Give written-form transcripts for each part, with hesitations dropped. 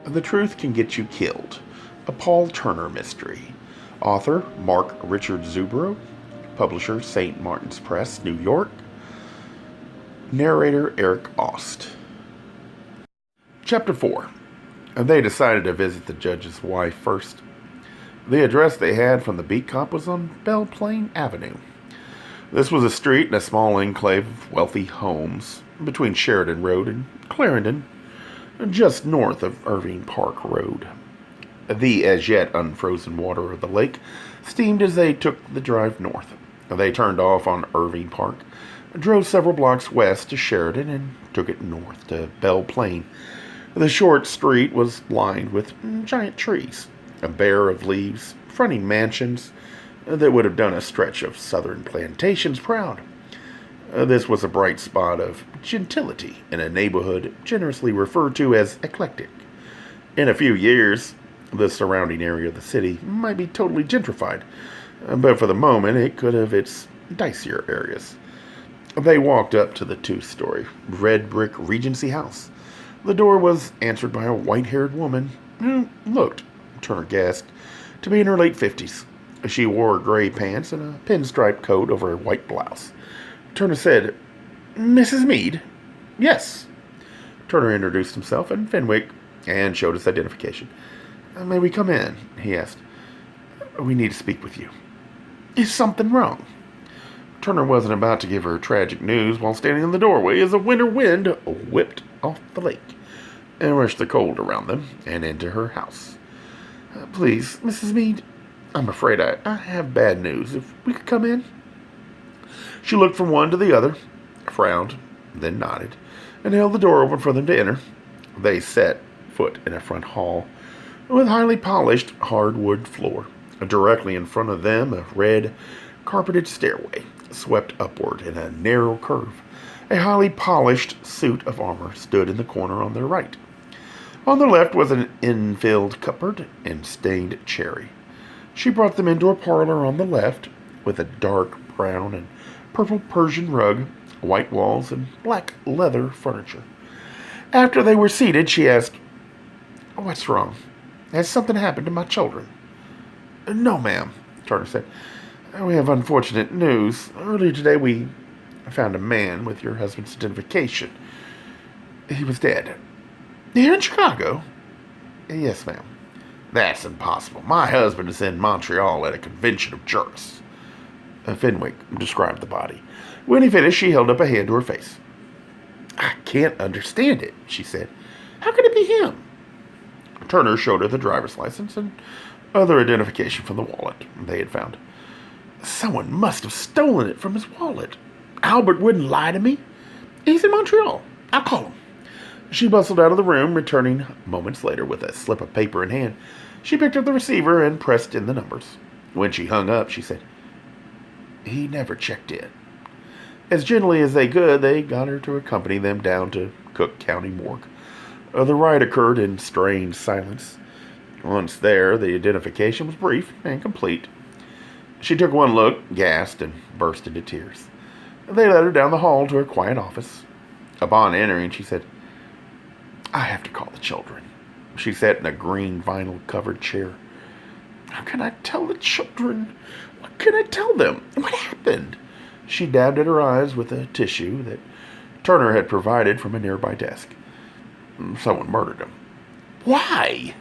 The Truth Can Get You Killed, a Paul Turner mystery. Author Mark Richard Zubro. Publisher St. Martin's Press, New York. Narrator Eric Aust. Chapter 4. They decided to visit the judge's wife first. The address they had from the beat cop was on Belle Plaine Avenue. This was a street in a small enclave of wealthy homes between Sheridan Road and Clarendon, just north of Irving Park Road. The as yet unfrozen water of the lake steamed as they took the drive north. They turned off on Irving Park, drove several blocks west to Sheridan, and took it north to Belle Plaine. The short street was lined with giant trees, bare of leaves, fronting mansions that would have done a stretch of southern plantations proud. This was a bright spot of gentility in a neighborhood generously referred to as eclectic. In a few years, the surrounding area of the city might be totally gentrified, but for the moment it could have its dicier areas. They walked up to the two-story, red brick Regency house. The door was answered by a white-haired woman who looked, Turner guessed, to be in her late 50s. She wore gray pants and a pinstripe coat over her white blouse. Turner said, "Mrs. Meade?" "Yes." Turner introduced himself and Fenwick and showed his identification. "May we come in?" he asked. "We need to speak with you." "Is something wrong?" Turner wasn't about to give her tragic news while standing in the doorway as a winter wind whipped off the lake and rushed the cold around them and into her house. "Please, Mrs. Meade, I'm afraid I have bad news. If we could come in?" She looked from one to the other, frowned, then nodded, and held the door open for them to enter. They set foot in a front hall with highly polished hardwood floor. Directly in front of them, a red carpeted stairway swept upward in a narrow curve. A highly polished suit of armor stood in the corner on their right. On their left was an infilled cupboard and stained cherry. She brought them into a parlor on the left with a dark brown and purple Persian rug, white walls, and black leather furniture. After they were seated, she asked, "What's wrong? Has something happened to my children?" "No, ma'am," Turner said. "We have unfortunate news. Earlier today we found a man with your husband's identification. He was dead." "Here in Chicago?" "Yes, ma'am." "That's impossible. My husband is in Montreal at a convention of jurists." Fenwick described the body. When he finished, she held up a hand to her face. "I can't understand it," she said. "How could it be him?" Turner showed her the driver's license and other identification from the wallet they had found. "Someone must have stolen it from his wallet. Albert wouldn't lie to me. He's in Montreal. I'll call him." She bustled out of the room, returning moments later with a slip of paper in hand. She picked up the receiver and pressed in the numbers. When she hung up, she said, "He never checked in." As gently as they could, they got her to accompany them down to Cook County Morgue. The ride occurred in strained silence. Once there, the identification was brief and complete. She took one look, gasped, and burst into tears. They led her down the hall to her quiet office. Upon entering, she said, "I have to call the children." She sat in a green vinyl-covered chair. "How can I tell the children? What can I tell them? What happened?" She dabbed at her eyes with a tissue that Turner had provided from a nearby desk. "Someone murdered him." "Why?"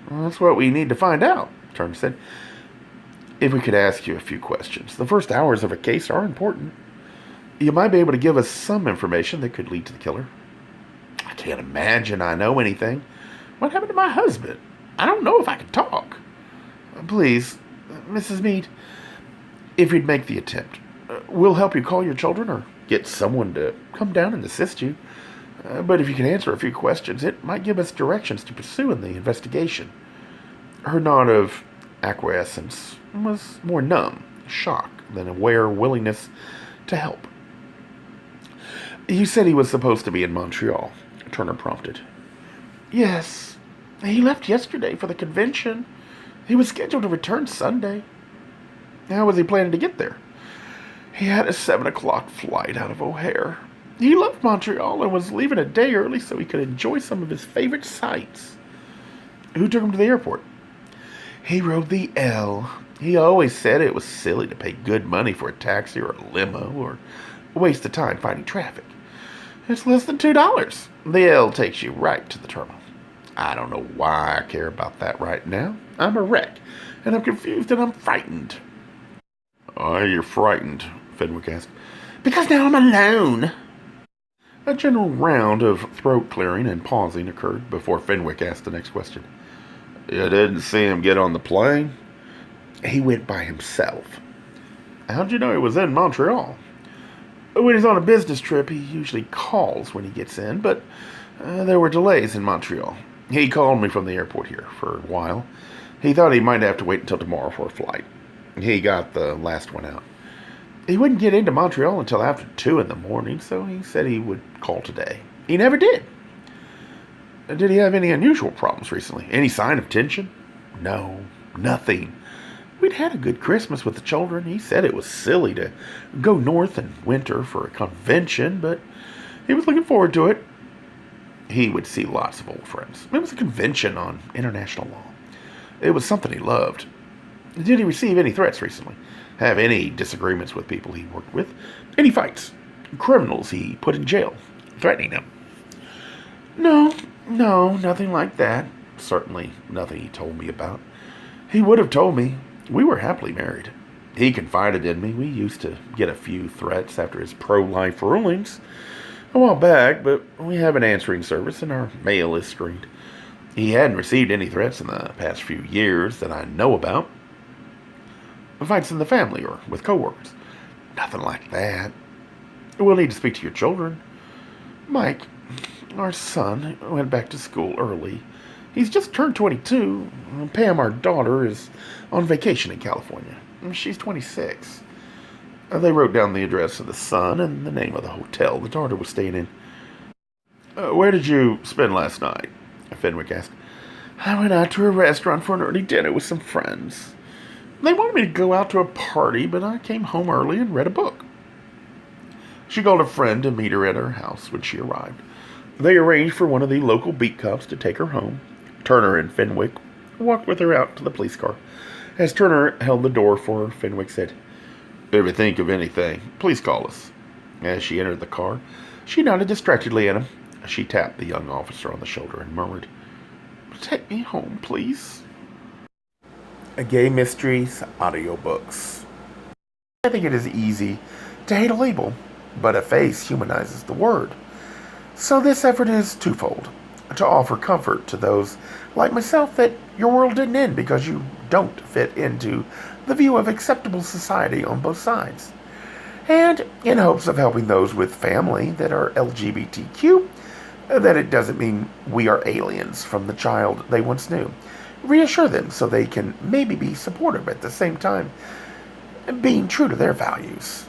"Well, that's what we need to find out," Turner said. "If we could ask you a few questions. The first hours of a case are important. You might be able to give us some information that could lead to the killer." "I can't imagine I know anything. What happened to my husband? I don't know if I can talk." "Please, Mrs. Meade, if you'd make the attempt, we'll help you call your children or get someone to come down and assist you. But if you can answer a few questions, it might give us directions to pursue in the investigation." Her nod of acquiescence was more numb shock than aware willingness to help. "You said he was supposed to be in Montreal," Turner prompted. "Yes. He left yesterday for the convention. He was scheduled to return Sunday." "How was he planning to get there?" "He had a 7 o'clock flight out of O'Hare. He left Montreal and was leaving a day early so he could enjoy some of his favorite sights." Who took him to the airport? He rode the L. He always said it was silly to pay good money for a taxi or a limo or a waste of time fighting traffic. It's less than $2. The L takes you right to the terminal. I don't know why I care about that right now. I'm a wreck, and I'm confused and I'm frightened. Why are you frightened? Fenwick asked. Because now I'm alone. A general round of throat clearing and pausing occurred before Fenwick asked the next question. You didn't see him get on the plane? He went by himself. How'd you know he was in Montreal? When he's on a business trip, he usually calls when he gets in, but there were delays in Montreal. He called me from the airport here for a while. He thought he might have to wait until tomorrow for a flight. He got the last one out. He wouldn't get into Montreal until after 2 in the morning, so he said he would call today. He never did. Did he have any unusual problems recently? Any sign of tension? No, nothing. We'd had a good Christmas with the children. He said it was silly to go north in winter for a convention, but he was looking forward to it. He would see lots of old friends. It was a convention on international law. It was something he loved. Did he receive any threats recently? Have any disagreements with people he worked with? Any fights? Criminals he put in jail, threatening him? No, nothing like that. Certainly nothing he told me about. He would have told me. We were happily married. He confided in me. We used to get a few threats after his pro-life rulings a while back, but we have an answering service and our mail is screened. He hadn't received any threats in the past few years that I know about. Fights in the family or with coworkers. Nothing like that. We'll need to speak to your children. Mike, our son, went back to school early. He's just turned 22. Pam, our daughter, is on vacation in California. She's 26. They wrote down the address of the son and the name of the hotel the daughter was staying in. Where did you spend last night? Fenwick asked. I went out to a restaurant for an early dinner with some friends. They wanted me to go out to a party, but I came home early and read a book. She called a friend to meet her at her house when she arrived. They arranged for one of the local beat cops to take her home. Turner and Fenwick walked with her out to the police car. As Turner held the door for her, Fenwick said, If you think of anything, please call us. As she entered the car, she nodded distractedly at him. She tapped the young officer on the shoulder and murmured, Take me home, please. Gay Mysteries audiobooks. I think it is easy to hate a label, but a face humanizes the word. So this effort is twofold. To offer comfort to those like myself that your world didn't end because you don't fit into the view of acceptable society on both sides. And in hopes of helping those with family that are LGBTQ, that it doesn't mean we are aliens from the child they once knew. Reassure them so they can maybe be supportive at the same time, being true to their values.